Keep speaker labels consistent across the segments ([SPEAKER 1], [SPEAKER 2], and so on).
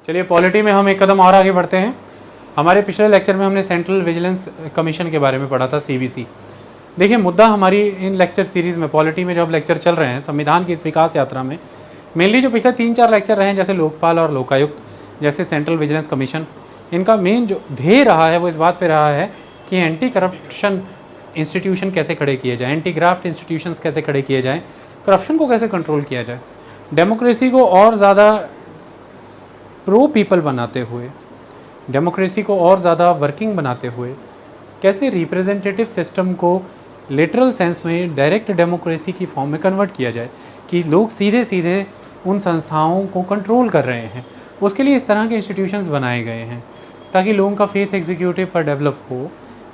[SPEAKER 1] चलिए पॉलिटी में हम एक कदम और आगे बढ़ते हैं। हमारे पिछले लेक्चर में हमने सेंट्रल विजिलेंस कमीशन के बारे में पढ़ा था, सीवीसी। देखिए मुद्दा हमारी इन लेक्चर सीरीज़ में, पॉलिटी में जो अब लेक्चर चल रहे हैं संविधान की इस विकास यात्रा में, मेनली जो पिछले 3-4 लेक्चर रहे हैं जैसे लोकपाल और लोकायुक्त, जैसे सेंट्रल विजिलेंस कमीशन, इनका मेन जो ध्येय रहा है वो इस बात पे रहा है कि एंटी करप्शन इंस्टीट्यूशन कैसे खड़े किए जाएँ, एंटी ग्राफ्ट इंस्टीट्यूशंस कैसे खड़े किए जाएँ, करप्शन को कैसे कंट्रोल किया जाए, डेमोक्रेसी को और ज़्यादा प्रो पीपल बनाते हुए, डेमोक्रेसी को और ज़्यादा वर्किंग बनाते हुए, कैसे रिप्रेजेंटेटिव सिस्टम को लिटरल सेंस में डायरेक्ट डेमोक्रेसी की फॉर्म में कन्वर्ट किया जाए कि लोग सीधे सीधे उन संस्थाओं को कंट्रोल कर रहे हैं। उसके लिए इस तरह के इंस्टीट्यूशंस बनाए गए हैं ताकि लोगों का फेथ एग्जीक्यूटिव पर डेवलप हो,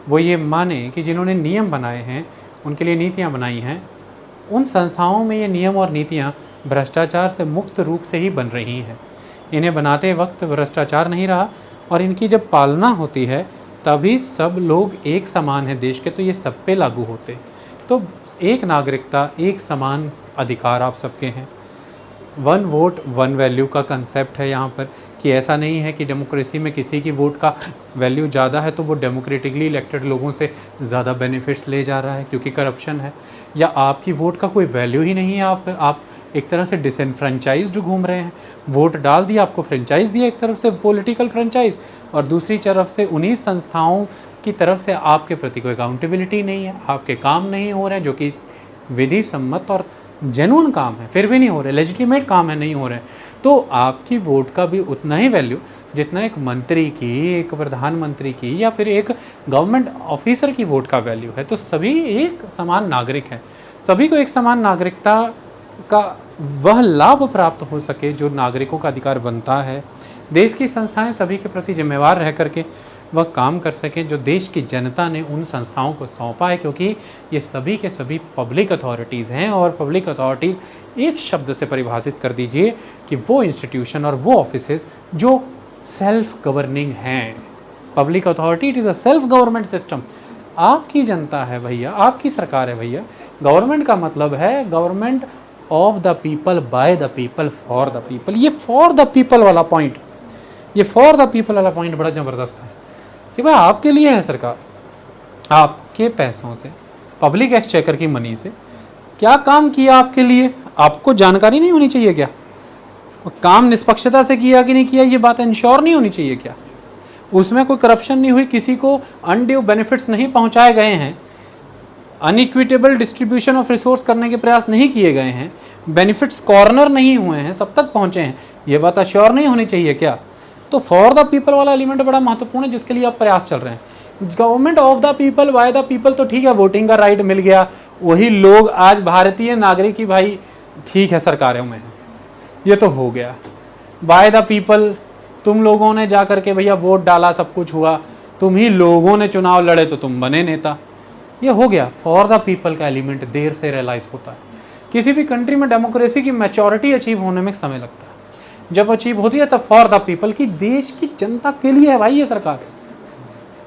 [SPEAKER 1] वो ये माने कि जिन्होंने नियम बनाए हैं, उनके लिए नीतियाँ बनाई हैं, उन संस्थाओं में ये नियम और नीतियाँ भ्रष्टाचार से मुक्त रूप से ही बन रही हैं। इन्हें बनाते वक्त भ्रष्टाचार नहीं रहा और इनकी जब पालना होती है तभी सब लोग एक समान हैं देश के, तो ये सब पे लागू होते। तो एक नागरिकता, एक समान अधिकार आप सबके हैं। 1 वोट 1 वैल्यू का कंसेप्ट है यहाँ पर, कि ऐसा नहीं है कि डेमोक्रेसी में किसी की वोट का वैल्यू ज़्यादा है तो वो डेमोक्रेटिकली इलेक्टेड लोगों से ज़्यादा बेनिफिट्स ले जा रहा है क्योंकि करप्शन है, या आपकी वोट का कोई वैल्यू ही नहीं है, आप एक तरह से डिसएनफ्रेंचाइज्ड घूम रहे हैं। वोट डाल दिया, आपको फ्रेंचाइज दिया एक तरफ से पॉलिटिकल फ्रेंचाइज, और दूसरी तरफ से उन्हीं संस्थाओं की तरफ से आपके प्रति कोई अकाउंटेबिलिटी नहीं है, आपके काम नहीं हो रहे हैं जो कि विधि सम्मत और जेन्युइन काम है, फिर भी नहीं हो रहे, लेजिटिमेट काम है, नहीं हो रहे, तो आपकी वोट का भी उतना ही वैल्यू जितना एक मंत्री की, एक प्रधानमंत्री की, या फिर एक गवर्नमेंट ऑफिसर की वोट का वैल्यू है। तो सभी एक समान नागरिक हैं, सभी को एक समान नागरिकता का वह लाभ प्राप्त हो सके जो नागरिकों का अधिकार बनता है। देश की संस्थाएं सभी के प्रति जिम्मेवार रह करके वह काम कर सकें जो देश की जनता ने उन संस्थाओं को सौंपा है, क्योंकि ये सभी के सभी पब्लिक अथॉरिटीज़ हैं। और पब्लिक अथॉरिटीज़ एक शब्द से परिभाषित कर दीजिए कि वो इंस्टीट्यूशन और वो ऑफिसेज जो सेल्फ गवर्निंग हैं। Public authority it is a self government system. आपकी जनता है भैया, आपकी सरकार है भैया। गवर्नमेंट का मतलब है government of the people, by the people, for the people. ये फॉर द पीपल वाला पॉइंट, ये फॉर द पीपल वाला पॉइंट बड़ा ज़बरदस्त है कि भाई आपके लिए है सरकार, आपके पैसों से, पब्लिक एक्सचेकर की मनी से क्या काम किया आपके लिए, आपको जानकारी नहीं होनी चाहिए क्या? काम निष्पक्षता से किया कि नहीं किया, ये बात इंश्योर नहीं होनी चाहिए क्या? उसमें कोई करप्शन नहीं हुई, किसी को अनड्यू बेनिफिट्स नहीं पहुंचाए गए हैं, अनइक्विटेबल डिस्ट्रीब्यूशन ऑफ रिसोर्स करने के प्रयास नहीं किए गए हैं, बेनिफिट्स कॉर्नर नहीं हुए हैं, सब तक पहुंचे हैं, ये बात अश्योर नहीं होनी चाहिए क्या? तो फॉर द पीपल वाला एलिमेंट बड़ा महत्वपूर्ण है जिसके लिए आप प्रयास चल रहे हैं। Government of the people, by the people तो ठीक है, वोटिंग का राइट मिल गया, वही लोग आज भारतीय नागरिक ही भाई ठीक है सरकारों में है, ये तो हो गया। बाय द पीपल, तुम लोगों ने जा करके भैया वोट डाला, सब कुछ हुआ, तुम ही लोगों ने चुनाव लड़े तो तुम बने नेता, ये हो गया। फॉर द पीपल का एलिमेंट देर से रियलाइज होता है। किसी भी कंट्री में डेमोक्रेसी की मैच्योरिटी अचीव होने में समय लगता है, जब अचीव होती है तब फॉर द पीपल की, देश की जनता के लिए है भाई ये सरकार,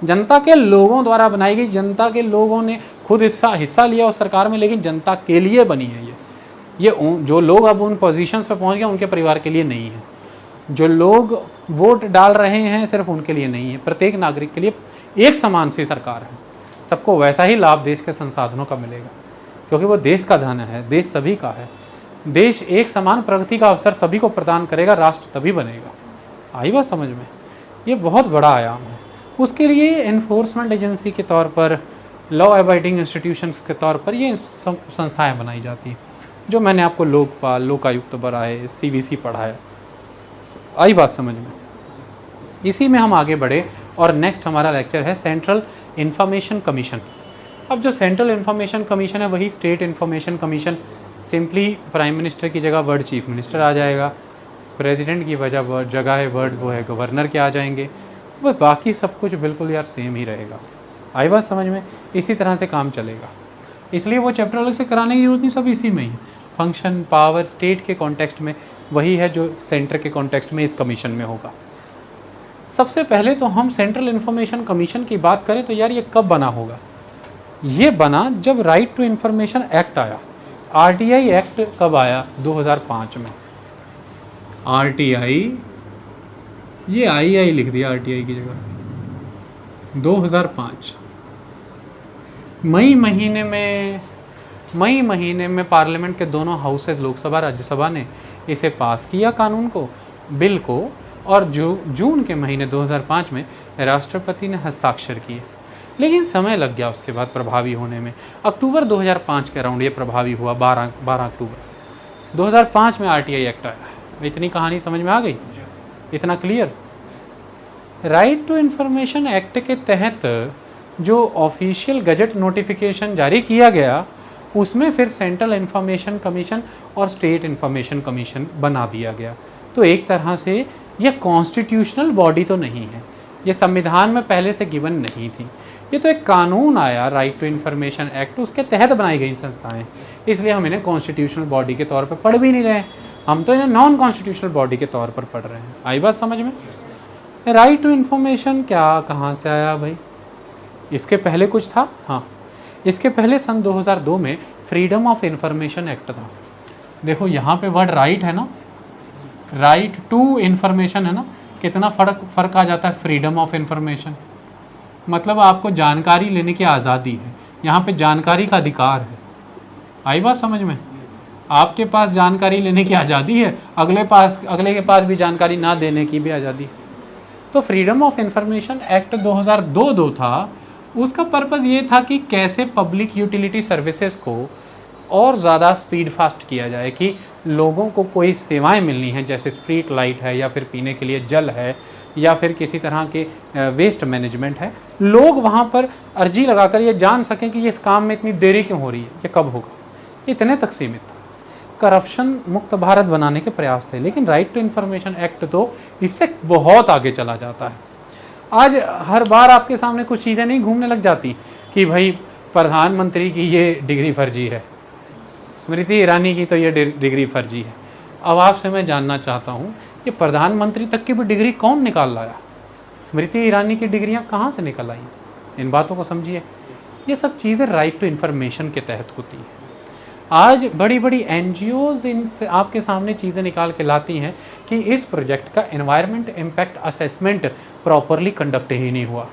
[SPEAKER 1] जनता के लोगों द्वारा बनाई गई, जनता के लोगों ने खुद हिस्सा लिया उस सरकार में, लेकिन जनता के लिए बनी है ये जो लोग अब उन पोजीशंस पे पहुंच गए उनके परिवार के लिए नहीं है, जो लोग वोट डाल रहे हैं सिर्फ उनके लिए नहीं है, प्रत्येक नागरिक के लिए एक समान सी सरकार है। सबको वैसा ही लाभ देश के संसाधनों का मिलेगा क्योंकि वो देश का धन है, देश सभी का है। देश एक समान प्रगति का अवसर सभी को प्रदान करेगा, राष्ट्र तभी बनेगा। आई बात समझ में? ये बहुत बड़ा आयाम है। उसके लिए एनफोर्समेंट एजेंसी के तौर पर, लॉ अबाइडिंग इंस्टीट्यूशंस के तौर पर ये संस्थाएं बनाई जाती हैं, जो मैंने आपको लोकपाल, लोकायुक्त पढ़ाए, सीवीसी पढ़ाया। आई बात समझ में? इसी में हम आगे बढ़े और नेक्स्ट हमारा लेक्चर है सेंट्रल इंफॉर्मेशन कमीशन। अब जो सेंट्रल इंफॉर्मेशन कमीशन है वही state information commission, simply prime minister की जगह वर्ड चीफ मिनिस्टर आ जाएगा, प्रेसिडेंट की जगह है वर्ड वो है गवर्नर के आ जाएंगे, वह बाकी सब कुछ बिल्कुल यार सेम ही रहेगा। आई बात समझ में? इसी तरह से काम चलेगा, इसलिए वो चैप्टर अलग से कराने की जरूरत नहीं, सब इसी में ही। फंक्शन, पावर स्टेट के कॉन्टेक्स्ट में वही है जो सेंटर के कॉन्टेक्स्ट में इस कमीशन में होगा। सबसे पहले तो हम सेंट्रल इंफॉर्मेशन कमीशन की बात करें तो यार ये कब बना होगा? ये बना जब राइट टू इंफॉर्मेशन एक्ट आया। आरटीआई एक्ट कब आया? 2005 में। आरटीआई ये आई लिख दिया आरटीआई की जगह। 2005 मई महीने में पार्लियामेंट के दोनों हाउसेस, लोकसभा राज्यसभा ने इसे पास किया कानून को, बिल को, और जून के महीने 2005 में राष्ट्रपति ने हस्ताक्षर किए। लेकिन समय लग गया उसके बाद प्रभावी होने में। अक्टूबर 2005 के अराउंड ये प्रभावी हुआ। 12 अक्टूबर 2005 में आरटीआई एक्ट आया। इतनी कहानी समझ में आ गई? इतना clear? Right to information act के तहत जो ऑफिशियल गजट नोटिफिकेशन जारी किया गया, उसमें फिर सेंट्रल इन्फॉर्मेशन कमीशन और स्टेट इन्फॉर्मेशन कमीशन बना दिया गया। तो एक तरह से यह कॉन्स्टिट्यूशनल बॉडी तो नहीं है, ये संविधान में पहले से गिवन नहीं थी। ये तो एक कानून आया, राइट टू इन्फॉर्मेशन एक्ट, उसके तहत बनाई गई संस्थाएं, इसलिए हम इन्हें कॉन्स्टिट्यूशनल बॉडी के तौर पर पढ़ भी नहीं रहे, हम तो इन्हें नॉन कॉन्स्टिट्यूशनल बॉडी के तौर पर पढ़ रहे हैं। आई बात समझ में? राइट टू इन्फॉर्मेशन क्या, कहाँ से आया भाई? इसके पहले कुछ था? हाँ, इसके पहले सन 2002 में फ्रीडम ऑफ इंफॉर्मेशन एक्ट था। देखो यहाँ पे वर्ड राइट है ना, राइट टू इन्फॉर्मेशन है ना, कितना फ़र्क आ जाता है। फ्रीडम ऑफ इंफॉर्मेशन मतलब आपको जानकारी लेने की आज़ादी है, यहाँ पे जानकारी का अधिकार है। आई बात समझ में? आपके पास जानकारी लेने की आज़ादी है, अगले के पास भी जानकारी ना देने की भी आज़ादी है। तो फ्रीडम ऑफ इंफॉर्मेशन एक्ट 2002 था। उसका पर्पज़ ये था कि कैसे पब्लिक यूटिलिटी सर्विसेज को और ज़्यादा स्पीड फास्ट किया जाए, कि लोगों को कोई सेवाएं मिलनी हैं, जैसे स्ट्रीट लाइट है, या फिर पीने के लिए जल है, या फिर किसी तरह के वेस्ट मैनेजमेंट है, लोग वहाँ पर अर्जी लगाकर ये जान सकें कि ये इस काम में इतनी देरी क्यों हो रही है, ये कब होगा। इतने तक सीमित था। करप्शन मुक्त भारत बनाने के प्रयास थे। लेकिन राइट टू इन्फॉर्मेशन एक्ट तो इससे बहुत आगे चला जाता है। आज हर बार आपके सामने कुछ चीज़ें नहीं घूमने लग जाती कि भाई प्रधानमंत्री की ये डिग्री फर्जी है, स्मृति ईरानी की तो ये डिग्री फर्जी है। अब आपसे मैं जानना चाहता हूँ कि प्रधानमंत्री तक की भी डिग्री कौन निकाल लाया? स्मृति ईरानी की डिग्रियाँ कहाँ से निकल आई? इन बातों को समझिए। ये सब चीज़ें राइट टू इन्फॉर्मेशन के तहत होती हैं। आज बड़ी बड़ी एनजीओज आपके सामने चीज़ें निकाल के लाती हैं कि इस प्रोजेक्ट का environment impact assessment properly conduct ही नहीं हुआ,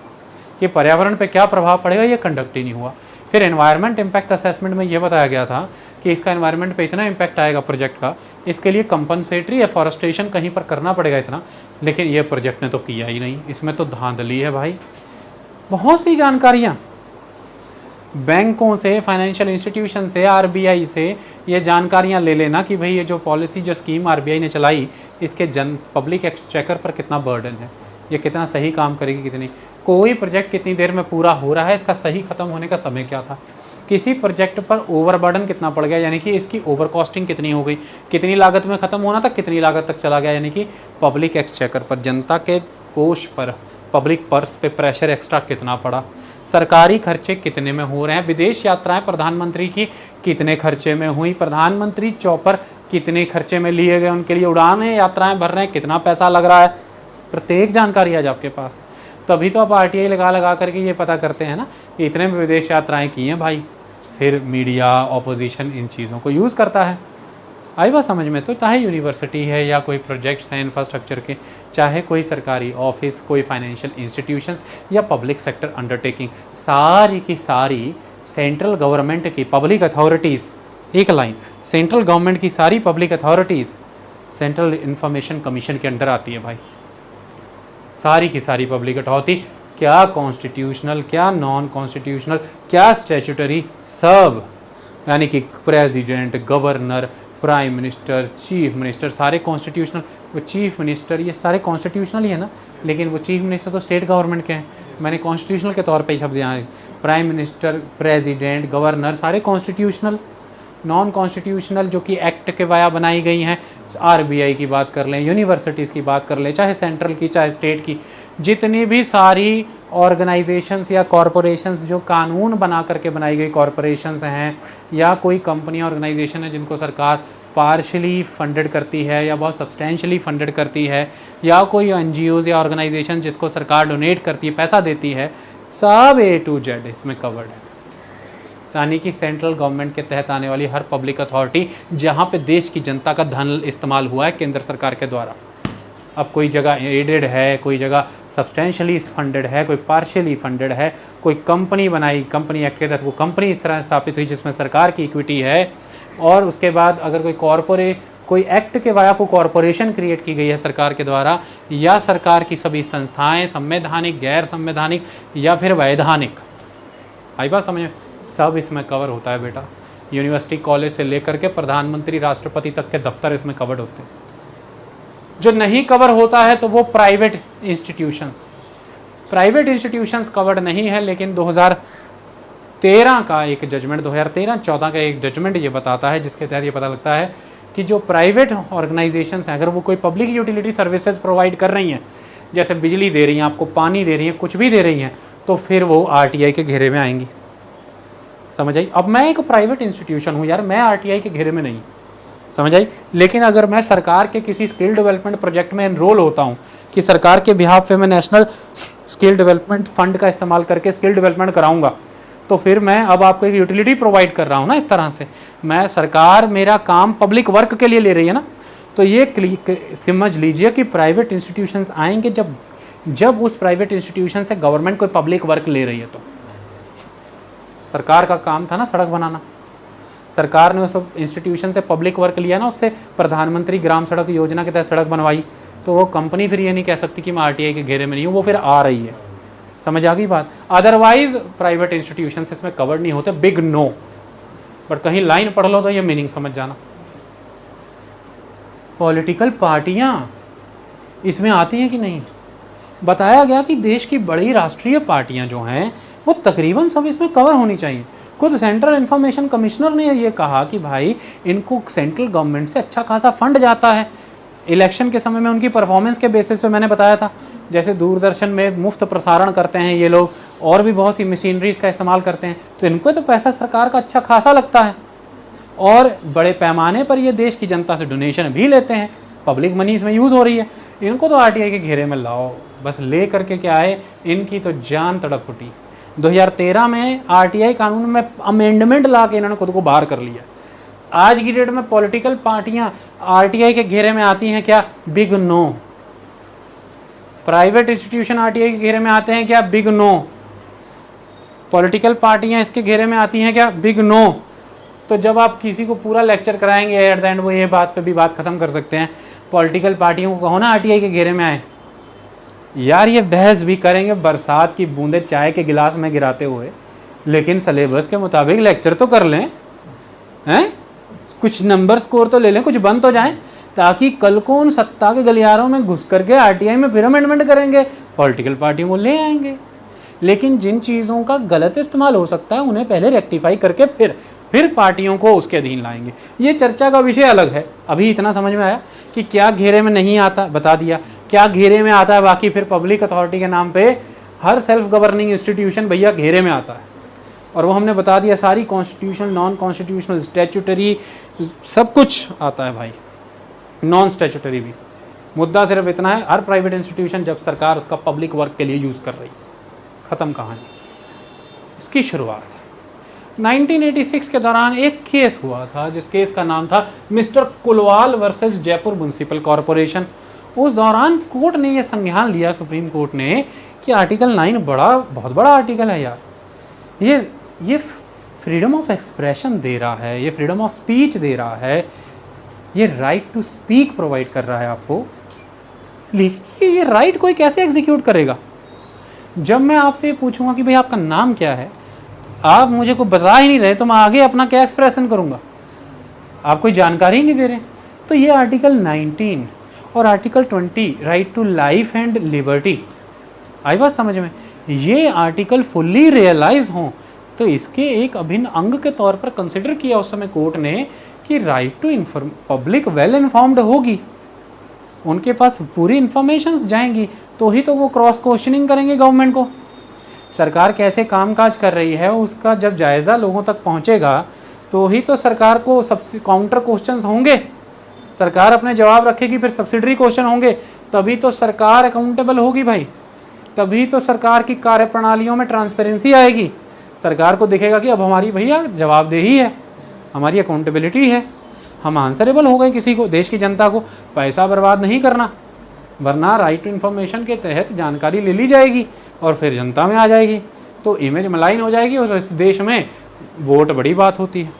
[SPEAKER 1] कि पर्यावरण पे क्या प्रभाव पड़ेगा ये कंडक्ट ही नहीं हुआ। फिर एनवायरनमेंट इम्पैक्ट असेसमेंट में ये बताया गया था कि इसका एनवायरनमेंट पे इतना इम्पैक्ट आएगा प्रोजेक्ट का, इसके लिए कंपनसेटरी एफॉरेस्टेशन कहीं पर करना पड़ेगा इतना, लेकिन ये प्रोजेक्ट ने तो किया ही नहीं। इसमें तो धांधली है भाई। बहुत सी जानकारियाँ बैंकों से, फाइनेंशियल इंस्टीट्यूशन से, आरबीआई से ये जानकारियाँ ले लेना कि भाई ये जो पॉलिसी, जो स्कीम आरबीआई ने चलाई, इसके पब्लिक एक्सचेकर पर कितना बर्डन है, ये कितना सही काम करेगी, कितनी, कोई प्रोजेक्ट कितनी देर में पूरा हो रहा है, इसका सही ख़त्म होने का समय क्या था, किसी प्रोजेक्ट पर ओवरबर्डन कितना पड़ गया, यानी कि इसकी ओवर कॉस्टिंग कितनी हो गई, कितनी लागत में ख़त्म होना था, कितनी लागत तक चला गया, यानी कि पब्लिक एक्सचेकर पर, जनता के कोष पर, पब्लिक पर्स पे प्रेशर एक्स्ट्रा कितना पड़ा, सरकारी खर्चे कितने में हो रहे हैं, विदेश यात्राएं प्रधानमंत्री की कितने खर्चे में हुई, प्रधानमंत्री चौपर कितने खर्चे में लिए गए, उनके लिए उड़ानें, यात्राएं भर रहे हैं, कितना पैसा लग रहा है, प्रत्येक जानकारी आज आपके पास। तभी तो आप आरटीआई लगा करके ये पता करते हैं ना कि इतने में विदेश यात्राएं की हैं भाई। फिर मीडिया, ऑपोजिशन इन चीज़ों को यूज़ करता है। आई बात समझ में? तो चाहे यूनिवर्सिटी है या कोई प्रोजेक्ट्स हैं इंफ्रास्ट्रक्चर के, चाहे कोई सरकारी ऑफिस, कोई फाइनेंशियल इंस्टीट्यूशंस या पब्लिक सेक्टर अंडरटेकिंग, सारी की सारी सेंट्रल गवर्नमेंट की पब्लिक अथॉरिटीज़, एक लाइन, सेंट्रल गवर्नमेंट की सारी public authorities central information commission के अंडर आती है भाई। सारी की सारी पब्लिक अथॉरिटी, क्या कॉन्स्टिट्यूशनल, क्या नॉन कॉन्स्टिट्यूशनल, क्या स्टैट्यूटरी, सब, यानी कि president, governor, prime minister, chief minister, सारे कॉन्स्टिट्यूशनल। वो चीफ मिनिस्टर ये सारे कॉन्स्टिट्यूशनल ही है ना, लेकिन वो चीफ मिनिस्टर तो स्टेट गवर्नमेंट के हैं, मैंने कॉन्स्टिट्यूशनल के तौर पे शब्द यहाँ, प्राइम मिनिस्टर, प्रेसिडेंट, गवर्नर, सारे कॉन्स्टिट्यूशनल। नॉन कॉन्स्टिट्यूशनल जो कि एक्ट के वाया बनाई गई हैं, आरबीआई की बात कर लें, यूनिवर्सिटीज़ की बात कर लें, चाहे सेंट्रल की चाहे स्टेट की, जितनी भी सारी ऑर्गेनाइजेशंस या कॉरपोरेशंस जो कानून बना करके बनाई गई कॉरपोरेशंस हैं, या कोई कंपनी ऑर्गेनाइजेशन है जिनको सरकार पार्शली फंडेड करती है या बहुत सब्सटेंशियली फंडेड करती है, या कोई एनजीओज़ या ऑर्गेनाइजेशन जिसको सरकार डोनेट करती है, पैसा देती है, सब A to Z इसमें कवर्ड है। यानी कि सेंट्रल गवर्नमेंट के तहत आने वाली हर पब्लिक अथॉरिटी जहाँ पे देश की जनता का धन इस्तेमाल हुआ है केंद्र सरकार के द्वारा, अब कोई जगह एडेड है, कोई जगह सब्सटेंशियली फंडेड है, कोई पार्शियली फंडेड है, कोई कंपनी बनाई, कंपनी एक्ट के तहत वो कंपनी इस तरह स्थापित हुई जिसमें सरकार की इक्विटी है, और उसके बाद अगर कोई एक्ट के वाया को कॉरपोरेशन क्रिएट की गई है सरकार के द्वारा, या सरकार की सभी संस्थाएं संवैधानिक, गैर संवैधानिक या फिर वैधानिक, आई बात समझ में, सब इसमें कवर होता है बेटा। यूनिवर्सिटी कॉलेज से लेकर के प्रधानमंत्री राष्ट्रपति तक के दफ्तर इसमें कवर्ड होते हैं। जो नहीं कवर होता है तो वो प्राइवेट इंस्टीट्यूशंस कवर्ड नहीं है। लेकिन 2013 का एक जजमेंट, 2013-14 का एक जजमेंट ये बताता है, जिसके तहत ये पता लगता है कि जो प्राइवेट ऑर्गेनाइजेशंस हैं, अगर वो कोई पब्लिक यूटिलिटी सर्विसेज प्रोवाइड कर रही हैं, जैसे बिजली दे रही हैं, आपको पानी दे रही हैं, कुछ भी दे रही हैं, तो फिर वो आरटीआई के घेरे में आएंगी। समझ आई? अब मैं एक प्राइवेट इंस्टीट्यूशन हूँ यार, मैं आरटीआई के घेरे में नहीं, समझ आई? लेकिन अगर मैं सरकार के किसी स्किल डेवलपमेंट प्रोजेक्ट में एनरोल होता हूँ कि सरकार के बिहाफ पे मैं नेशनल स्किल डेवलपमेंट फंड का इस्तेमाल करके स्किल डेवलपमेंट कराऊंगा, तो फिर मैं अब आपको एक यूटिलिटी प्रोवाइड कर रहा हूँ ना। इस तरह से मैं, सरकार मेरा काम पब्लिक वर्क के लिए ले रही है ना, तो ये समझ लीजिए कि प्राइवेट इंस्टीट्यूशंस आएंगे जब उस प्राइवेट इंस्टीट्यूशन से गवर्नमेंट कोई पब्लिक वर्क ले रही है। तो सरकार का काम था ना सड़क बनाना, सरकार ने उस इंस्टीट्यूशन से पब्लिक वर्क लिया ना, उससे प्रधानमंत्री ग्राम सड़क योजना के तहत सड़क बनवाई, तो वो कंपनी फिर ये नहीं कह सकती कि मैं आरटीआई के घेरे में नहीं हूँ, वो फिर आ रही है। समझ आ गई बात? अदरवाइज प्राइवेट इंस्टीट्यूशन इसमें कवर नहीं होते, बिग नो। बट कहीं लाइन पढ़ लो तो ये मीनिंग समझ जाना। पॉलिटिकल पार्टियां इसमें आती हैं कि नहीं? बताया गया कि देश की बड़ी राष्ट्रीय पार्टियां जो हैं वो तकरीबन सब इसमें कवर होनी चाहिए। खुद सेंट्रल इंफॉर्मेशन कमिश्नर ने ये कहा कि भाई इनको सेंट्रल गवर्नमेंट से अच्छा खासा फंड जाता है। इलेक्शन के समय में उनकी परफॉर्मेंस के बेसिस पे मैंने बताया था, जैसे दूरदर्शन में मुफ्त प्रसारण करते हैं ये लोग, और भी बहुत सी मशीनरीज का इस्तेमाल करते हैं, तो इनको तो पैसा सरकार का अच्छा खासा लगता है, और बड़े पैमाने पर ये देश की जनता से डोनेशन भी लेते हैं, पब्लिक मनी इसमें यूज़ हो रही है। इनको तो आरटीआई के घेरे में लाओ, बस ले करके क्या है, इनकी तो जान तड़प उठी। 2013 में आरटीआई कानून में अमेंडमेंट ला के इन्होंने खुद को बाहर कर लिया। आज की डेट में पॉलिटिकल पार्टियां आरटीआई के घेरे में आती हैं क्या? Big no. Private institution RTI के घेरे में आते हैं क्या? Big no. पॉलिटिकल पार्टियां इसके घेरे में आती हैं क्या? Big no. तो जब आप किसी को पूरा लेक्चर कराएंगे एट द एंड वो ये बात पे भी बात खत्म कर सकते हैं, पॉलिटिकल पार्टियों को कहो ना आरटीआई के घेरे में आए। यार ये बहस भी करेंगे बरसात की बूंदे चाय के गिलास में गिराते हुए, लेकिन सिलेबस के मुताबिक लेक्चर तो कर लें, हैं? कुछ नंबर स्कोर तो ले लें, कुछ बन तो जाएं, ताकि कल को उन सत्ता के गलियारों में घुस करके आरटीआई में फिर अमेंडमेंट करेंगे, पॉलिटिकल पार्टियों को ले आएंगे। लेकिन जिन चीज़ों का गलत इस्तेमाल हो सकता है उन्हें पहले रेक्टिफाई करके फिर पार्टियों को उसके अधीन लाएंगे। ये चर्चा का विषय अलग है। अभी इतना समझ में आया कि क्या घेरे में नहीं आता, बता दिया। क्या घेरे में आता है, बाकी फिर पब्लिक अथॉरिटी के नाम पे हर सेल्फ गवर्निंग इंस्टीट्यूशन भैया घेरे में आता है, और वो हमने बता दिया सारी कॉन्स्टिट्यूशनल, नॉन कॉन्स्टिट्यूशनल, स्टैट्यूटरी, सब कुछ आता है भाई, नॉन स्टैट्यूटरी भी। मुद्दा सिर्फ इतना है, हर प्राइवेट इंस्टीट्यूशन जब सरकार उसका पब्लिक वर्क के लिए यूज़ कर रही, ख़त्म कहानी। इसकी शुरुआत 1986 के दौरान एक केस हुआ था, जिस केस का नाम था mister Kulwal versus Jaipur municipal corporation. उस दौरान कोर्ट ने यह संज्ञान लिया, सुप्रीम कोर्ट ने, कि आर्टिकल 9 बहुत बड़ा आर्टिकल है यार। ये फ्रीडम ऑफ एक्सप्रेशन दे रहा है, ये फ्रीडम ऑफ स्पीच दे रहा है, ये राइट टू स्पीक प्रोवाइड कर रहा है आपको। लेकिन ये राइट कोई कैसे एग्जीक्यूट करेगा? जब मैं आपसे पूछूंगा कि भाई आपका नाम क्या है, आप मुझे को बता ही नहीं रहे, तो मैं आगे अपना क्या एक्सप्रेशन करूंगा? आप कोई जानकारी ही नहीं दे रहे। तो ये आर्टिकल 19 और article 20 right to life and liberty, आई बात समझ में, ये आर्टिकल फुल्ली रियलाइज हों तो इसके एक अभिन्न अंग के तौर पर कंसिडर किया उस समय कोर्ट ने कि right to public well informed होगी, उनके पास पूरी इंफॉर्मेशंस जाएंगी, तो ही तो वो क्रॉस क्वेश्चनिंग करेंगे गवर्नमेंट को। सरकार कैसे कामकाज कर रही है उसका जब जायज़ा लोगों तक पहुंचेगा, तो ही तो सरकार को सबसे काउंटर क्वेश्चंस होंगे, सरकार अपने जवाब रखेगी, फिर सब्सिडरी क्वेश्चन होंगे, तभी तो सरकार अकाउंटेबल होगी भाई, तभी तो सरकार की कार्यप्रणालियों में ट्रांसपेरेंसी आएगी। सरकार को दिखेगा कि अब हमारी भैया जवाबदेही है, हमारी अकाउंटेबिलिटी है, हम आंसरेबल हो गए किसी को, देश की जनता को। पैसा बर्बाद नहीं करना, वरना राइट टू इन्फॉर्मेशन के तहत जानकारी ले ली जाएगी और फिर जनता में आ जाएगी, तो इमेज मलाइन हो जाएगी और इस देश में वोट बड़ी बात होती है।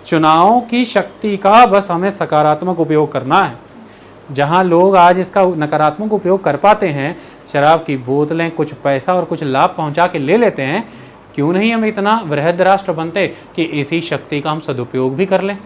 [SPEAKER 1] चुनाव की शक्ति का बस हमें सकारात्मक उपयोग करना है। जहां लोग आज इसका नकारात्मक उपयोग कर पाते हैं, शराब की बोतलें कुछ पैसा और कुछ लाभ पहुंचा के ले लेते हैं, क्यों नहीं हम इतना वृहद राष्ट्र बनते कि इसी शक्ति का हम सदुपयोग भी कर लें।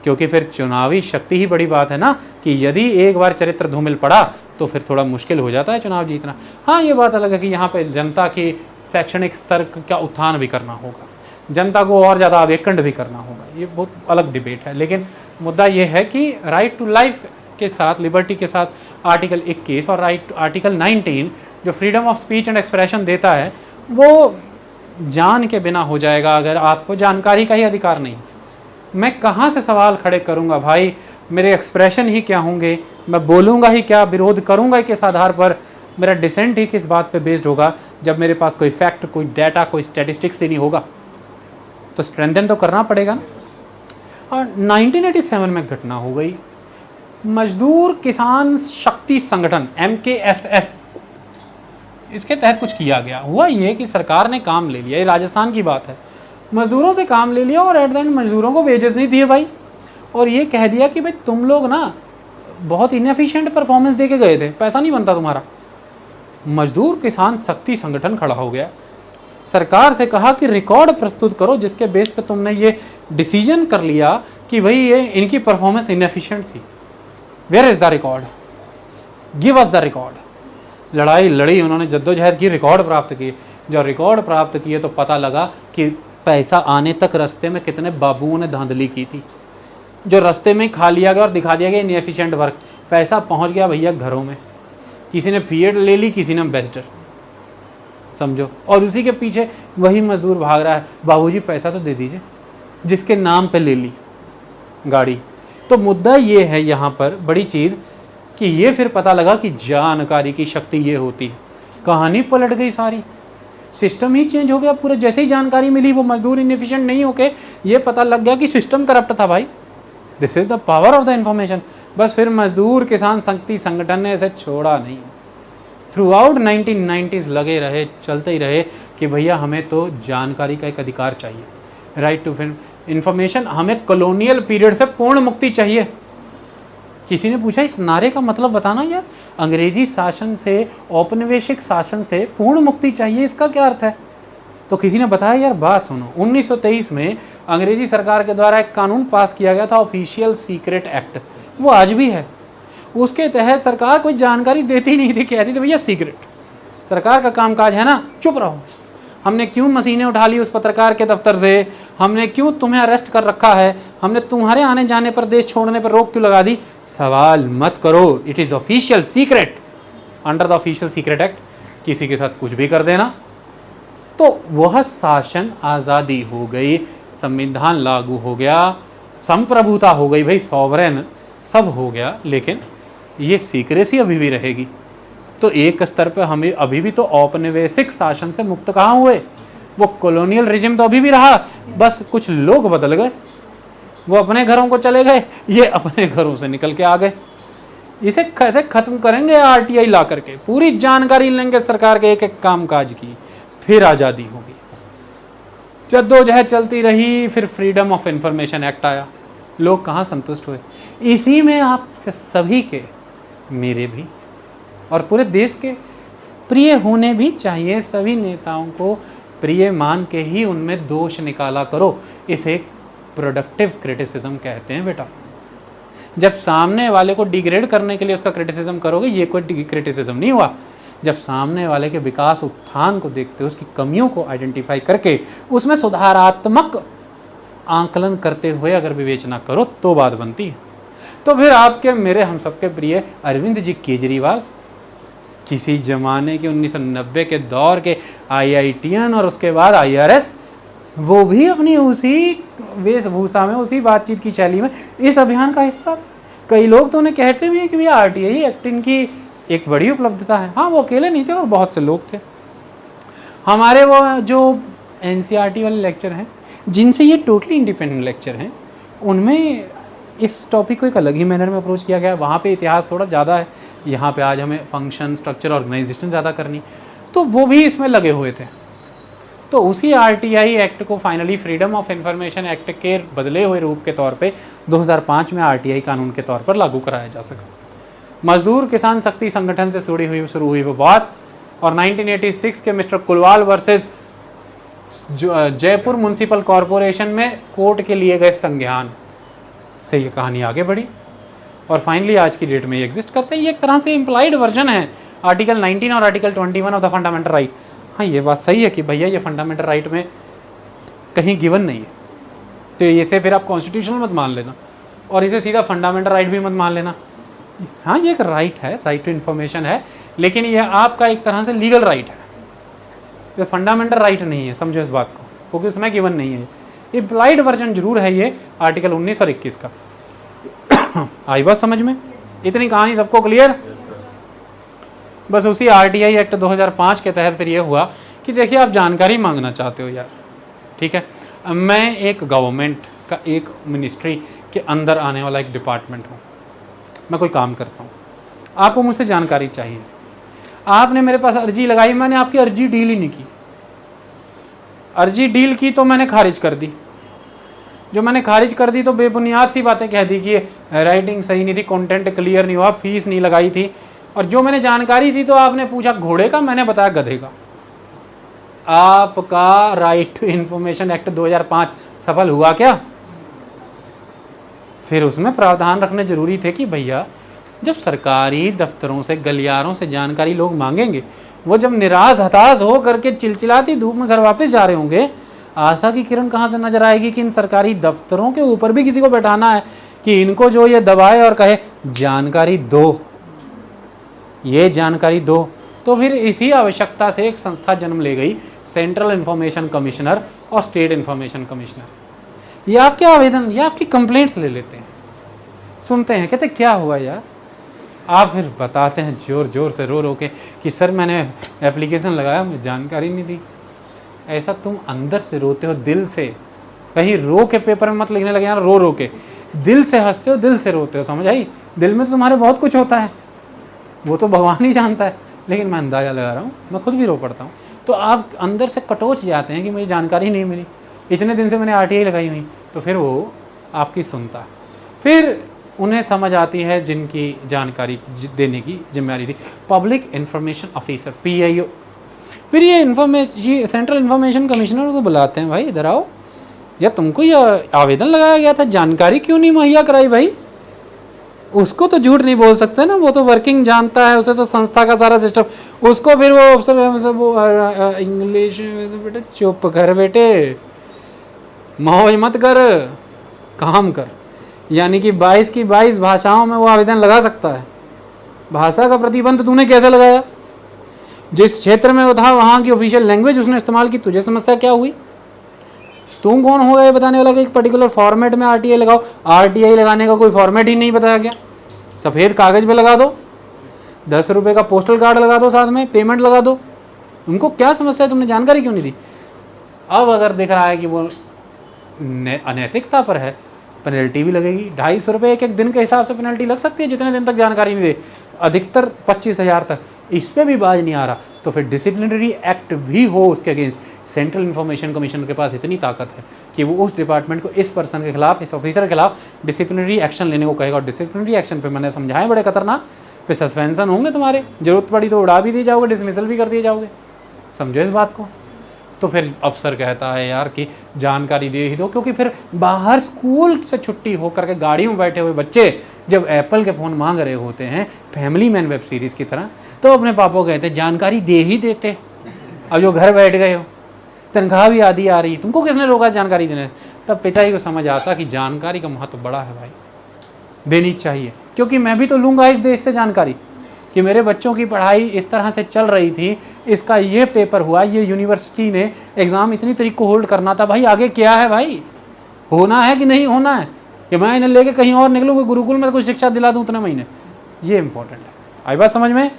[SPEAKER 1] क्योंकि फिर चुनावी शक्ति ही बड़ी बात है ना, कि यदि एक बार चरित्र धूमिल पड़ा तो फिर थोड़ा मुश्किल हो जाता है चुनाव जीतना। हाँ, ये बात अलग है कि यहाँ पे जनता की शैक्षणिक स्तर का उत्थान भी करना होगा, जनता को और ज़्यादा आवेकंड भी करना होगा, ये बहुत अलग डिबेट है। लेकिन मुद्दा ये है कि राइट टू लाइफ के साथ, लिबर्टी के साथ आर्टिकल 21 और आर्टिकल 19 जो freedom of speech and expression देता है, वो जान के बिना हो जाएगा अगर आपको जानकारी का ही अधिकार नहीं। मैं कहाँ से सवाल खड़े करूँगा भाई, मेरे एक्सप्रेशन ही क्या होंगे, मैं बोलूँगा ही क्या, विरोध करूँगा किस आधार पर, मेरा डिसेंट ही किस बात पे बेस्ड होगा, जब मेरे पास कोई फैक्ट, कोई डाटा, कोई स्टैटिस्टिक्स ही नहीं होगा। तो स्ट्रेंथन तो करना पड़ेगा ना। और 1987 में घटना हो गई, मजदूर किसान शक्ति संगठन MKSS, इसके तहत कुछ किया गया। हुआ ये कि सरकार ने काम ले लिया, ये राजस्थान की बात है, मजदूरों से काम ले लिया और एट द एंड मजदूरों को वेजेस नहीं दिए भाई, और ये कह दिया कि भाई तुम लोग ना बहुत इनएफिशिएंट परफॉर्मेंस दे के गए थे, पैसा नहीं बनता तुम्हारा। मजदूर किसान शक्ति संगठन खड़ा हो गया, सरकार से कहा कि रिकॉर्ड प्रस्तुत करो जिसके बेस पे तुमने ये डिसीजन कर लिया कि भाई ये इनकी परफॉर्मेंस इनएफिशिएंट थी। Where is the record, give us the record. लड़ाई लड़ी उन्होंने, जद्दोजहद की, रिकॉर्ड प्राप्त किए। जब रिकॉर्ड प्राप्त किए तो पता लगा कि पैसा आने तक रास्ते में कितने बाबुओं ने धांधली की थी, जो रास्ते में खा लिया गया और दिखा दिया गया इनएफिशिएंट वर्क। पैसा पहुंच गया भैया घरों में, किसी ने फिएट ले ली, किसी ने एम्बेसडर, समझो, और उसी के पीछे वही मजदूर भाग रहा है, बाबूजी पैसा तो दे दीजिए, जिसके नाम पे ले ली गाड़ी। तो मुद्दा ये है यहाँ पर बड़ी चीज़ कि ये फिर पता लगा कि जानकारी की शक्ति ये होती है। कहानी पलट गई सारी, सिस्टम ही चेंज हो गया पूरा। जैसे ही जानकारी मिली वो मजदूर इनएफिशिएंट नहीं होके ये पता लग गया कि सिस्टम करप्ट था भाई। This is the power of the information. बस फिर मजदूर किसान शक्ति संगठन ने इसे छोड़ा नहीं, थ्रू आउट 1990s लगे रहे, चलते ही रहे कि भैया हमें तो जानकारी का एक अधिकार चाहिए, राइट टू इन्फॉर्मेशन। हमें कॉलोनियल पीरियड से पूर्ण मुक्ति चाहिए। किसी ने पूछा इस नारे का मतलब बताना यार, अंग्रेजी शासन से, औपनिवेशिक शासन से पूर्ण मुक्ति चाहिए, इसका क्या अर्थ है? तो किसी ने बताया यार बात सुनो, 1923 में अंग्रेजी सरकार के द्वारा एक कानून पास किया गया था, ऑफिशियल सीक्रेट एक्ट, वो आज भी है। उसके तहत सरकार कोई जानकारी देती नहीं थी, कहती थी भैया सीक्रेट, सरकार का कामकाज है ना, चुप रहो। हमने क्यों मशीनें उठा ली उस पत्रकार के दफ्तर से, हमने क्यों तुम्हें अरेस्ट कर रखा है, हमने तुम्हारे आने जाने पर, देश छोड़ने पर रोक क्यों लगा दी? सवाल मत करो, it is official secret, under the official secret act किसी के साथ कुछ भी कर देना। तो वह शासन आज़ादी हो गई, संविधान लागू हो गया, संप्रभुता हो गई भाई, सॉवरेन सब हो गया, लेकिन ये सीक्रेसी अभी भी रहेगी। तो एक स्तर पर हमें अभी भी तो औपनिवेशिक शासन से मुक्त कहाँ हुए, वो कॉलोनियल रिजिम तो अभी भी रहा, बस कुछ लोग बदल गए, वो अपने घरों को चले गए, ये अपने घरों से निकल के आ गए। इसे कैसे खत्म करेंगे? RTI ला करके पूरी जानकारी लेंगे सरकार के एक एक कामकाज की, फिर आज़ादी होगी। जद्दोजहद चलती रही, फिर फ्रीडम ऑफ इंफॉर्मेशन एक्ट आया, लोग कहाँ संतुष्ट हुए? इसी में आप सभी के, मेरे भी और पूरे देश के प्रिय होने भी चाहिए। सभी नेताओं को प्रिय मान के ही उनमें दोष निकाला करो, इसे प्रोडक्टिव क्रिटिसिज्म कहते हैं बेटा। जब सामने वाले को डिग्रेड करने के लिए उसका क्रिटिसिज्म करोगे, ये कोई क्रिटिसिज्म नहीं हुआ। जब सामने वाले के विकास उत्थान को देखते हो, उसकी कमियों को आइडेंटिफाई करके उसमें सुधारात्मक आंकलन करते हुए अगर विवेचना करो तो बात बनती है। तो फिर आपके, मेरे, हम सबके प्रिय अरविंद जी केजरीवाल, किसी ज़माने के 1990 के दौर के IITian और उसके बाद IRS, वो भी अपनी उसी वेशभूषा में, उसी बातचीत की शैली में इस अभियान का हिस्सा थे। कई लोग तो उन्हें कहते भी हैं कि भैया RTI एक्ट इनकी एक बड़ी उपलब्धता है। हाँ, वो अकेले नहीं थे और बहुत से लोग थे। हमारे वो जो NCERT वाले लेक्चर हैं, जिनसे ये टोटली इंडिपेंडेंट लेक्चर हैं, उनमें इस टॉपिक को एक अलग ही मैनर में अप्रोच किया गया है। वहाँ पे इतिहास थोड़ा ज़्यादा है, यहाँ पे आज हमें फंक्शन, स्ट्रक्चर, ऑर्गेनाइजेशन ज़्यादा करनी, तो वो भी इसमें लगे हुए थे। तो उसी आरटीआई एक्ट को finally freedom of information act के बदले हुए रूप के तौर पे 2005 में आरटीआई कानून के तौर पर लागू कराया जा सका। मजदूर किसान शक्ति संगठन से शुरू हुई वो बात, और 1986 के mister Kulwal versus Jaipur municipal corporation में कोर्ट के लिए गए संज्ञान से ये कहानी आगे बढ़ी, और फाइनली आज की डेट में ये एग्जिस्ट करते हैं। ये एक तरह से इम्प्लाइड वर्जन है आर्टिकल 19 और article 21 of the fundamental right. हाँ, ये बात सही है कि भैया ये फंडामेंटल राइट में कहीं गिवन नहीं है, तो इसे फिर आप कॉन्स्टिट्यूशनल मत मान लेना और इसे सीधा फंडामेंटल राइट भी मत मान लेना। हाँ, ये एक राइट है, राइट टू इन्फॉर्मेशन है, लेकिन ये आपका एक तरह से लीगल राइट है, ये फंडामेंटल राइट नहीं है, समझो इस बात को, क्योंकि उसमें गिवन नहीं है। इम्प्लाइड वर्जन जरूर है ये आर्टिकल 19 और 21 का। आई बात समझ में? इतनी कहानी सबको क्लियर? बस उसी आरटीआई एक्ट 2005 के तहत फिर ये हुआ कि देखिए आप जानकारी मांगना चाहते हो यार, ठीक है, मैं एक गवर्नमेंट का एक मिनिस्ट्री के अंदर आने वाला एक डिपार्टमेंट हूँ, मैं कोई काम करता हूँ, आपको मुझसे जानकारी चाहिए, आपने मेरे पास अर्जी लगाई, मैंने आपकी अर्जी डील ही नहीं की, अर्जी डील की तो मैंने खारिज कर दी, जो मैंने खारिज कर दी तो बेबुनियाद सी बातें कह दी कि राइटिंग सही नहीं थी, कंटेंट क्लियर नहीं हुआ, फीस नहीं लगाई थी, और जो मैंने जानकारी थी तो आपने पूछा घोड़े का, मैंने बताया गधे का। आपका राइट टू इंफॉर्मेशन एक्ट 2005 सफल हुआ क्या? फिर उसमें प्रावधान रखने जरूरी थे कि भैया जब सरकारी दफ्तरों से, गलियारों से जानकारी लोग मांगेंगे, वो जब निराश हताश हो करके चिलचिलाती धूप में घर वापस जा रहे होंगे, आशा की किरण कहाँ से नजर आएगी कि इन सरकारी दफ्तरों के ऊपर भी किसी को बैठाना है कि इनको जो ये दबाए और कहे जानकारी दो, ये जानकारी दो। तो फिर इसी आवश्यकता से एक संस्था जन्म ले गई, सेंट्रल इंफॉर्मेशन कमिश्नर और स्टेट इंफॉर्मेशन कमिश्नर। ये आपके आवेदन, ये आपकी कंप्लेंट्स ले लेते हैं, सुनते हैं, कहते क्या हुआ यार, आप फिर बताते हैं जोर जोर से, रो रो के कि सर मैंने एप्लीकेशन लगाया, मुझे जानकारी नहीं दी। ऐसा तुम अंदर से रोते हो, दिल से, कहीं रो के पेपर में मत लिखने लगे यार, रो रो के, दिल से हंसते हो, दिल से रोते हो, समझ आई? दिल में तो तुम्हारे बहुत कुछ होता है, वो तो भगवान ही जानता है, लेकिन मैं अंदाज़ा लगा रहा हूँ, मैं खुद भी रो पड़ता हूँ। तो आप अंदर से कटोच जाते हैं कि मुझे जानकारी नहीं मिली, इतने दिन से मैंने आरटीआई लगाई हुई, तो फिर वो आपकी सुनता है, फिर उन्हें समझ आती है जिनकी जानकारी देने की जिम्मेदारी थी, पब्लिक इंफॉर्मेशन ऑफिसर, PIO। फिर ये सेंट्रल इंफॉर्मेशन कमिश्नर को बुलाते हैं, भाई इधर आओ, या तुमको यह आवेदन लगाया गया था, जानकारी क्यों नहीं मुहैया कराई भाई? उसको तो झूठ नहीं बोल सकते ना, वो तो वर्किंग जानता है, उसे तो संस्था का सारा सिस्टम, उसको फिर वो सब इंग्लिश बेटे चुप कर बेटे, मौज मत कर, काम कर। यानी कि 22 की 22 भाषाओं में वो आवेदन लगा सकता है। भाषा का प्रतिबंध तूने कैसे लगाया? जिस क्षेत्र में वो था वहाँ की ऑफिशियल लैंग्वेज उसने इस्तेमाल की, तुझे समस्या क्या हुई? तू कौन होगा ये बताने वाला कि एक पर्टिकुलर फॉर्मेट में आरटीआई लगाओ? आरटीआई लगाने का कोई फॉर्मेट ही नहीं बताया गया। सफ़ेद कागज़ पे लगा दो, 10 रुपये का पोस्टल कार्ड लगा दो, साथ में पेमेंट लगा दो, उनको क्या समस्या है? तुमने जानकारी क्यों नहीं दी? अब अगर दिख रहा है कि वो अनैतिकता पर है, पेनल्टी भी लगेगी। 250 रुपये एक दिन के हिसाब से पेनल्टी लग सकती है जितने दिन तक जानकारी नहीं दे, अधिकतर 25,000 तक। इस पर भी बाज नहीं आ रहा तो फिर डिसिप्लिनरी एक्ट भी हो उसके अगेंस्ट। सेंट्रल इंफॉर्मेशन कमीशन के पास इतनी ताकत है कि वो उस डिपार्टमेंट को, इस पर्सन के खिलाफ, इस ऑफिसर के खिलाफ डिसिप्लिनरी एक्शन लेने को कहेगा। और डिसिप्लिनरी एक्शन पे मैंने समझाए बड़े खतरनाक, फिर सस्पेंशन होंगे तुम्हारे, जरूरत पड़ी तो उड़ा भी दिए जाओगे, डिसमिसल भी कर दिए जाओगे, समझो इस बात को। तो फिर अफसर कहता है यार कि जानकारी दे ही दो, क्योंकि फिर बाहर स्कूल से छुट्टी होकर के गाड़ी में बैठे हुए बच्चे जब एप्पल के फ़ोन मांग रहे होते हैं फैमिली मैन वेब सीरीज़ की तरह, तो अपने पापा को कहते जानकारी दे ही देते। अब जो घर बैठ गए हो, तनख्वाह भी आधी आ रही, तुमको किसने रोका जानकारी देने? तब पिताजी को समझ आता कि जानकारी का महत्व बड़ा है भाई, देनी चाहिए, क्योंकि मैं भी तो लूँगा इस देश से जानकारी कि मेरे बच्चों की पढ़ाई इस तरह से चल रही थी, इसका ये पेपर हुआ, ये यूनिवर्सिटी ने एग्ज़ाम इतनी तारीख को होल्ड करना था, भाई आगे क्या है भाई, होना है कि नहीं होना है, कि मैं इन्हें लेके कहीं और निकलूँ, कोई गुरुकुल में कुछ शिक्षा दिला दूँ उतने महीने, ये इंपॉर्टेंट है। आई बात समझ में?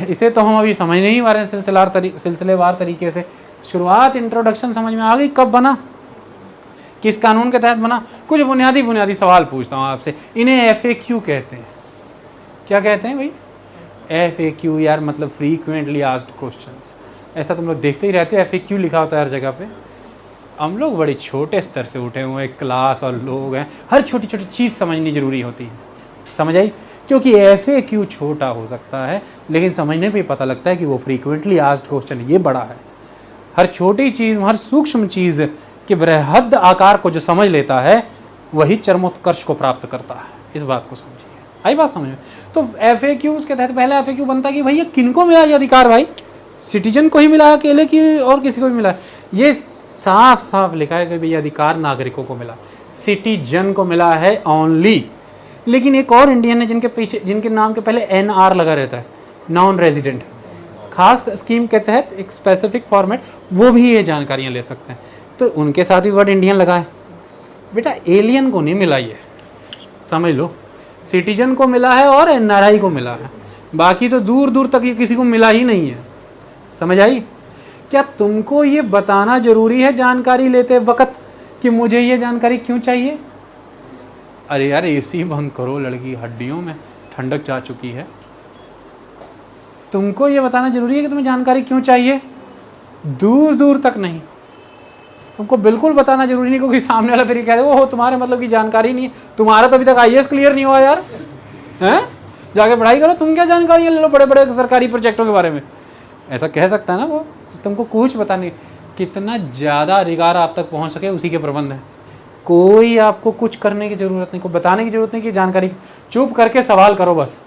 [SPEAKER 1] इसे तो हम अभी समझ नहीं पा रहे हैं सिलसिलेवार तरीके से। शुरुआत इंट्रोडक्शन समझ में आ गई कब बना, किस कानून के तहत बना? कुछ बुनियादी सवाल पूछता हूँ आपसे, इन्हें FAQ कहते हैं। क्या कहते हैं भाई? FAQ यार, मतलब फ्रीक्वेंटली आस्क्ड क्वेश्चंस। ऐसा तुम लोग देखते ही रहते हो, FAQ लिखा होता है हर जगह पे। हम लोग बड़े छोटे स्तर से उठे हुए एक क्लास और लोग हैं, हर छोटी छोटी चीज़ समझनी ज़रूरी होती है, समझ आई? क्योंकि FAQ छोटा हो सकता है लेकिन समझने पे पता लगता है कि वो फ्रीक्वेंटली आस्क्ड क्वेश्चन ये बड़ा है। हर छोटी चीज़, हर सूक्ष्म चीज़ के बृहद आकार को जो समझ लेता है वही चरमोत्कर्ष को प्राप्त करता है। इस बात को समझिए, आई बात समझ में? तो FAQs के तहत पहला FAQ बनता है कि भैया किनको मिला ये अधिकार? भाई सिटीजन को ही मिला है अकेले की और किसी को भी मिला? ये साफ साफ लिखा है कि भैया अधिकार नागरिकों को मिला, सिटीजन को मिला है ओनली। लेकिन एक और इंडियन है जिनके नाम के पहले NR लगा रहता है, नॉन रेजिडेंट, खास स्कीम के तहत एक स्पेसिफिक फॉर्मेट, वो भी ये जानकारियाँ ले सकते हैं। तो उनके साथ भी वर्ड इंडियन लगा है। बेटा एलियन को नहीं मिला, ये समझ लो, सिटीजन को मिला है और NRI को मिला है, बाकी तो दूर दूर तक ये किसी को मिला ही नहीं है। समझ आई? क्या तुमको ये बताना जरूरी है जानकारी लेते वक्त कि मुझे ये जानकारी क्यों चाहिए? अरे यार AC बंद करो, लड़की हड्डियों में ठंडक जा चुकी है। तुमको ये बताना जरूरी है कि तुम्हें जानकारी क्यों चाहिए? दूर दूर तक नहीं। तुमको बिल्कुल बताना जरूरी नहीं, क्योंकि सामने वाला फिर कह दे वो तुम्हारे मतलब की जानकारी नहीं है, तुम्हारा तो अभी तक IAS क्लियर नहीं हुआ यार, हैं? जाके पढ़ाई करो, तुम क्या जानकारी ले लो बड़े बड़े सरकारी प्रोजेक्टों के बारे में। ऐसा कह सकता है ना वो, तुमको कुछ पता नहीं। कितना ज़्यादा अधिकार आप तक पहुंच सके उसी के प्रबंध है। कोई आपको कुछ करने की ज़रूरत नहीं, कोई बताने की ज़रूरत नहीं कि जानकारी, चुप करके सवाल करो बस।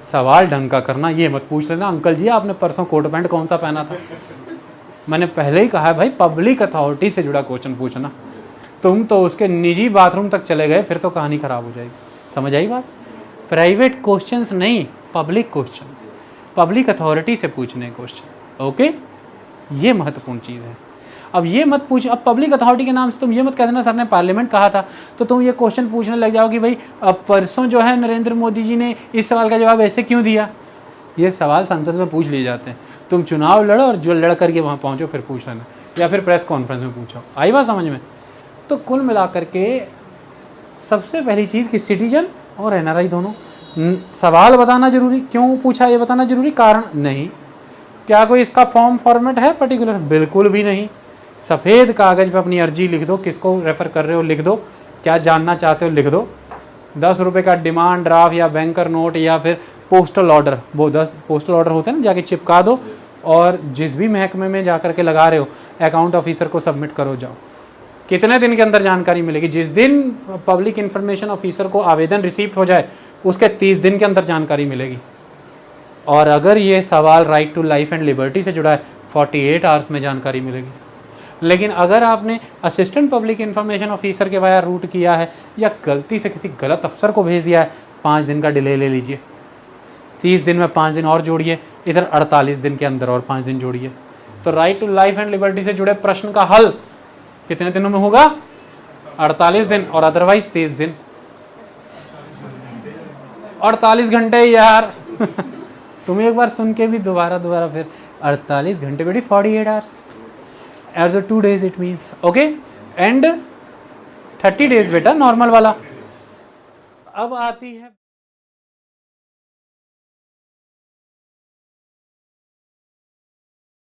[SPEAKER 1] सवाल ढंग का करना, ये मत पूछ लेना अंकल जी आपने परसों कोट पैंट कौन सा पहना था। मैंने पहले ही कहा है भाई, पब्लिक अथॉरिटी से जुड़ा क्वेश्चन पूछना। तुम तो उसके निजी बाथरूम तक चले गए, फिर तो कहानी ख़राब हो जाएगी। समझ आई बात? प्राइवेट क्वेश्चंस नहीं, पब्लिक क्वेश्चंस, पब्लिक अथॉरिटी से पूछने क्वेश्चन। ओके, ये महत्वपूर्ण चीज़ है। अब ये मत पूछ, अब पब्लिक अथॉरिटी के नाम से तुम ये मत कह देना सर ने पार्लियामेंट कहा था, तो तुम ये क्वेश्चन पूछने लग जाओ कि भाई अब परसों जो है नरेंद्र मोदी जी ने इस सवाल का जवाब ऐसे क्यों दिया। ये सवाल संसद में पूछ लिए जाते हैं। तुम चुनाव लड़ो और जो लड़ करके वहाँ पहुँचो फिर पूछ लेना, या फिर प्रेस कॉन्फ्रेंस में पूछो। आई बात समझ में? तो कुल मिलाकर के सबसे पहली चीज़ कि सिटीजन और NRI दोनों, सवाल बताना जरूरी, क्यों पूछा ये बताना जरूरी, कारण नहीं। क्या कोई इसका फॉर्म फॉर्मेट है पर्टिकुलर? बिल्कुल भी नहीं। सफ़ेद कागज़ पे अपनी अर्जी लिख दो, किसको रेफ़र कर रहे हो लिख दो, क्या जानना चाहते हो लिख दो। 10 रुपये का डिमांड ड्राफ्ट या बैंकर नोट या फिर पोस्टल ऑर्डर, वो 10 पोस्टल ऑर्डर होते हैं ना, जाके चिपका दो और जिस भी महकमे में जा कर के लगा रहे हो अकाउंट ऑफिसर को सबमिट करो जाओ। कितने दिन के अंदर जानकारी मिलेगी? जिस दिन पब्लिक इन्फॉर्मेशन ऑफिसर को आवेदन रिसीव हो जाए उसके 30 दिन के अंदर जानकारी मिलेगी। और अगर ये सवाल right to life and liberty से जुड़ा है 48 आवर्स में जानकारी मिलेगी। लेकिन अगर आपने असिस्टेंट पब्लिक इन्फॉर्मेशन ऑफिसर के वाया रूट किया है या गलती से किसी गलत अफसर को भेज दिया है, 5 दिन का डिले ले लीजिए। 30 दिन में 5 दिन और जोड़िए, इधर 48 दिन के अंदर और 5 दिन जोड़िए। तो right to life and liberty से जुड़े प्रश्न का हल कितने दिनों में होगा? 48 दिन, और अदरवाइज 30 दिन। 48 घंटे यार तुम एक बार सुन के भी दोबारा फिर 48 घंटे बेटी 48 hours as a 2 days it means, okay, and 30 days बेटा नॉर्मल वाला। अब आती है